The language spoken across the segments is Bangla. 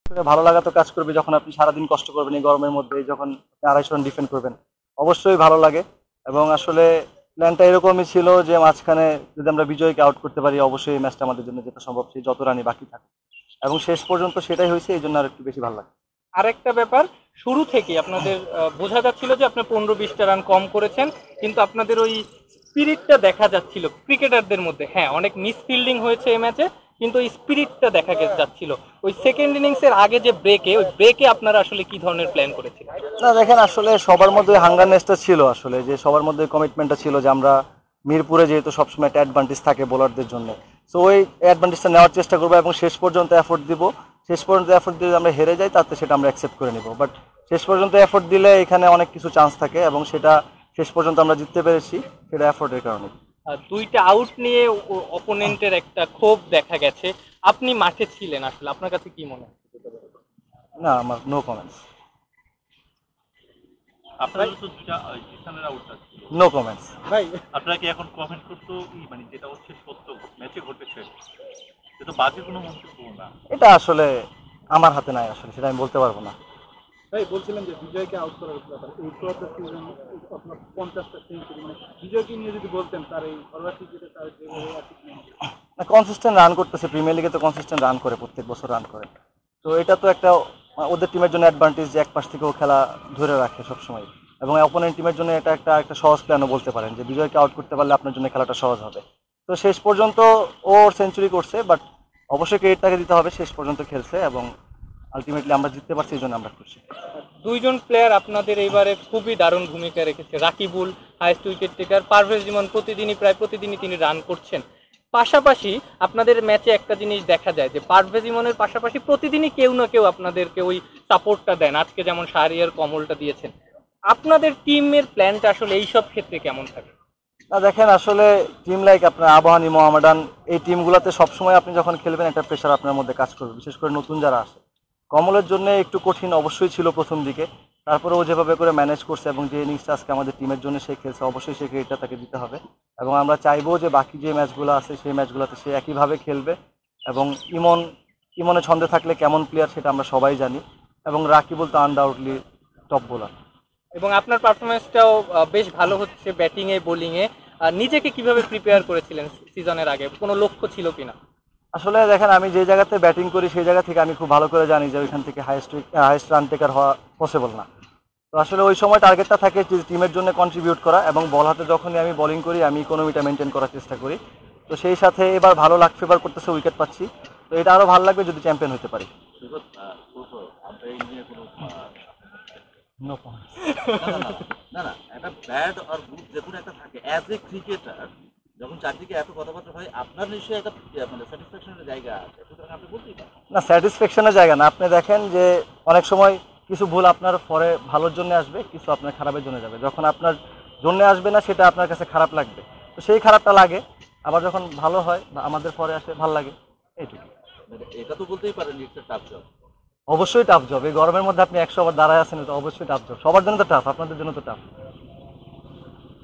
করে ভালো লাগা তো কাজ করবে যখন আপনি সারাদিন কষ্ট করবেন এই গরমের মধ্যে, যখন আপনি 250 রান ডিফেন্ড করবেন, অবশ্যই ভালো লাগে। এবং আসলে প্ল্যানটা এরকমই ছিল যে মাঝখানে যদি আমরা বিজয়কে আউট করতে পারি, অবশ্যই এই ম্যাচটা আমাদের জন্য যেটা সম্ভব, সেই যত রানই বাকি থাকে, এবং শেষ পর্যন্ত সেটাই হয়েছে, এই জন্য আর একটু বেশি ভালো লাগে। আরেকটা ব্যাপার, শুরু থেকে আপনাদের বোঝা যাচ্ছিল যে আপনি 15-20টা রান কম করেছেন, কিন্তু আপনাদের ওই স্পিরিটটা দেখা যাচ্ছিল ক্রিকেটারদের মধ্যে। হ্যাঁ, অনেক মিস ফিল্ডিং হয়েছে এই ম্যাচে, কিন্তু ওই স্পিরিটটা দেখা যাচ্ছিল। ওই সেকেন্ড ইনিংসের আগে যে ওই ব্রেকে আপনারা আসলে কি ধরনের প্ল্যান করেছিলেন? না দেখেন, আসলে সবার মধ্যে হাঙ্গারনেসটা ছিল, আসলে যে সবার মধ্যে কমিটমেন্টটা ছিল যে আমরা মিরপুরে যেহেতু সবসময় একটা অ্যাডভান্টেজ থাকে বোলারদের জন্য, সো ওই অ্যাডভান্টেজটা নেওয়ার চেষ্টা করবো এবং শেষ পর্যন্ত এফোর্ট দিব। শেষ পর্যন্ত এফোর্ট দিয়ে আমরা হেরে যাই, তাতে সেটা আমরা অ্যাকসেপ্ট করে নিব। বাট শেষ পর্যন্ত এফোর্ট দিলে এখানে অনেক কিছু চান্স থাকে, এবং সেটা শেষ পর্যন্ত আমরা জিততে পেরেছি, সেটা এফোর্টের কারণে। দুইটা আউট নিয়ে অপোনেন্টের একটা ক্ষোভ দেখা গেছে, আপনি মাঠে ছিলেন, আসলে আপনার কাছে কি মনে হয়? না, আমার নো কমেন্টস। আপনাদের তো দুটা স্থানের আউট আছে, নো কমেন্টস ভাই, আপনারা কি এখন কমেন্ট করতে মানে যেটা হচ্ছে সত্য ম্যাচে ঘটেছে, এটা বাজে কোনো মন্তব্য না? এটা আসলে আমার হাতে নাই, আসলে সেটা আমি বলতে পারবো না। ভাই বলছিলেন যে বিজয়কে আউট করার ব্যাপার, এই থ্রু দ্য সিজন আপনার 50টা সেঞ্চুরি, মানে বিজয়কে নিয়ে যদি বলতেন তার এই ঘরোয়া ক্রিকেটে তার যে না, কনসিস্টেন্ট রান করতেছে, প্রিমিয়ার লিগে তো কনসিস্টেন্ট রান করে, প্রত্যেক বছর রান করে। তো এটা তো একটা ওদের টিমের জন্য অ্যাডভান্টেজ যে এক পাশ থেকেও খেলা ধরে রাখে সবসময়, এবং অপোনেন্ট টিমের জন্য এটা একটা সহজ প্ল্যানও বলতে পারেন, যে বিজয়কে আউট করতে পারলে আপনার জন্য খেলাটা সহজ হবে। তো শেষ পর্যন্ত ওর সেঞ্চুরি করছে, বাট অবশ্যই ক্রেডিট তাকে দিতে হবে, শেষ পর্যন্ত খেলছে এবং আলটিমেটলি আমরা জিততে পারছি, এই জন্য আমরা খুশি। দুইজন প্লেয়ার আপনাদের এইবারে খুবই দারুণ ভূমিকা রেখেছে। Rakibul highest wicket taker, Parvez Emon প্রায় প্রতিদিনই তিনি রান করছেন। পাশাপাশি আপনাদের ম্যাচে একটা জিনিস দেখা যায় যে পারভেজ ইমনের পাশাপাশি প্রতিদিনই কেউ না কেউ আপনাদেরকে ওই সাপোর্টটা দেন, আজকে যেমন শাহরিয়ার কমলটা দিয়েছেন। আপনাদের টিমের প্ল্যানটা আসলে এইসব ক্ষেত্রে কেমন থাকে? না দেখেন, আসলে টিম লাইক আপনার আবাহনী, মোহামেডান, এই টিমগুলোতে সবসময় আপনি যখন খেলবেন একটা প্রেশার আপনার মধ্যে কাজ করবে, বিশেষ করে নতুন যারা আসে। কমলের জন্য একটু কঠিন অবশ্যই ছিল প্রথম দিকে, তারপরে ও যেভাবে করে ম্যানেজ করছে এবং যে ইনিংসটা আজকে আমাদের টিমের জন্য সে খেলছে, অবশ্যই সেই ক্রেডিটটা তাকে দিতে হবে। এবং আমরা চাইবো যে বাকি যে ম্যাচগুলো আছে সেই ম্যাচগুলোতে সে একইভাবে খেলবে। এবং ইমনে ছন্দে থাকলে কেমন প্লেয়ার সেটা আমরা সবাই জানি, এবং রাকিবুল তো আনডাউটলি টপ বোলার। এবং আপনার পারফরমেন্সটাও বেশ ভালো হচ্ছে ব্যাটিংয়ে বোলিংয়ে। নিজেকে কিভাবে প্রিপেয়ার করেছিলেন সিজনের আগে? কোনো লক্ষ্য ছিল কিনা? আসলে দেখেন, আমি যে জায়গাতে ব্যাটিং করি সেই জায়গা থেকে আমি খুব ভালো করে জানি যে ওইখান থেকে হাইয়েস্ট রান টেকার হওয়া পসিবল না। তো আসলে ওই সময় টার্গেটটা থাকে যে টিমের জন্য কন্ট্রিবিউট করা, এবং বল হাতে যখনই আমি বোলিং করি আমি ইকোনমিটা মেনটেন করার চেষ্টা করি। তো সেই সাথে এবার ভালো লাক ফেভার করতেছে, উইকেট পাচ্ছি। তো এটা আরও ভালো লাগবে যদি চ্যাম্পিয়ন হতে পারি। না না, একটা ব্যাড আর গুড যে কোনো একটা থাকে। অ্যাজ এ ক্রিকেটার যখন চারদিকে এত কথাবার্তা হয়, আপনার নিশ্চয়ই একটা মানে স্যাটিসফ্যাকশনের জায়গা আছে, সুতরাং আপনি বলতেই পারেন। না, স্যাটিসফ্যাকশনের জায়গা না। আপনি দেখেন যে অনেক সময় কিছু ভুল আপনার পরে ভালোর জন্য আসবে, কিছু আপনার খারাপের জন্য যাবে। যখন আপনার জন্য আসবে না সেটা আপনার কাছে খারাপ লাগবে, তো সেই খারাপটা লাগে। আবার যখন ভালো হয় বা আমাদের পরে আসে ভালো লাগে, এইটুকু। মানে এটা তো বলতেই পারেন ইটস এ টাফ জব। অবশ্যই টাফ জব। এই গরমের মধ্যে আপনি 100 ওভার দাঁড়ায় আছেন, এটা অবশ্যই টাফ জব। সবার জন্য তো টাফ, আপনাদের জন্য তো টাফ।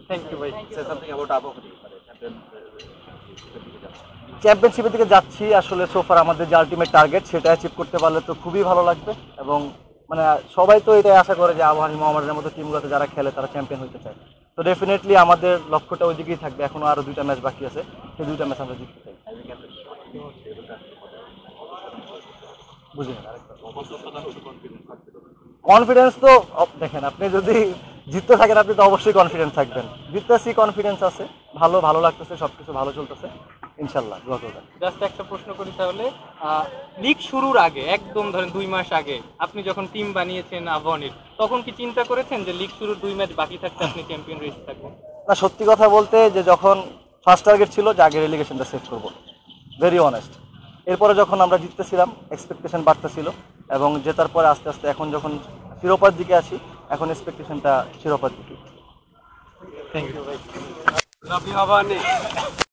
থ্যাংক ইউ ভাই। সে সামথিং অ্যাবাউট আবহাওয়া মানে চ্যাম্পিয়নশিপের দিকে যাচ্ছি। আসলে সোফার আমাদের যে আলটিমেট টার্গেট সেটা অ্যাচিভ করতে পারলে তো খুবই ভালো লাগবে। এবং মানে সবাই তো এটাই আশা করে যে আবাহনী, মোহামেডানের মতো টিমগুলোতে যারা খেলে তারা চ্যাম্পিয়ন হতে চায়। তো ডেফিনেটলি আমাদের লক্ষ্যটা ওই দিকেই থাকবে। এখনো আরও 2টা ম্যাচ বাকি আছে, সেই 2টা ম্যাচ আমরা জিততে চাই। বুঝলেন? কনফিডেন্স তো দেখেন, আপনি যদি জিততে থাকেন আপনি তো অবশ্যই কনফিডেন্স থাকবেন। জিততেছি, কনফিডেন্স আছে, ভালো লাগতেছে, সবকিছু ভালো চলতেছে, ইনশাল্লাহ দোয়া করবেন। জাস্ট একটা প্রশ্ন করি তাহলে, লিগ শুরুর আগে একদম ধরেন 2 মাস আগে আপনি যখন টিম বানিয়েছেন আবাহনীর, তখন কি চিন্তা করেছেন যে লিগ শুরুর 2 ম্যাচ বাকি থাকতে আপনি চ্যাম্পিয়ন রেস থাকবেন? না, সত্যি কথা বলতে যে যখন ফার্স্ট টার্গেট ছিল যে আগে রেলিগেশনটা সেভ করবো, ভেরি অনেস্ট। এরপরে যখন আমরা জিততেছিলাম এক্সপেকটেশন বাড়তেছিল, এবং জেতার পরে আস্তে আস্তে এখন যখন শিরোপার দিকে আসি, এখন এক্সপেকটেশনটা শিরোপার দিকে। থ্যাংক ইউ ভাই। Love you Abahani.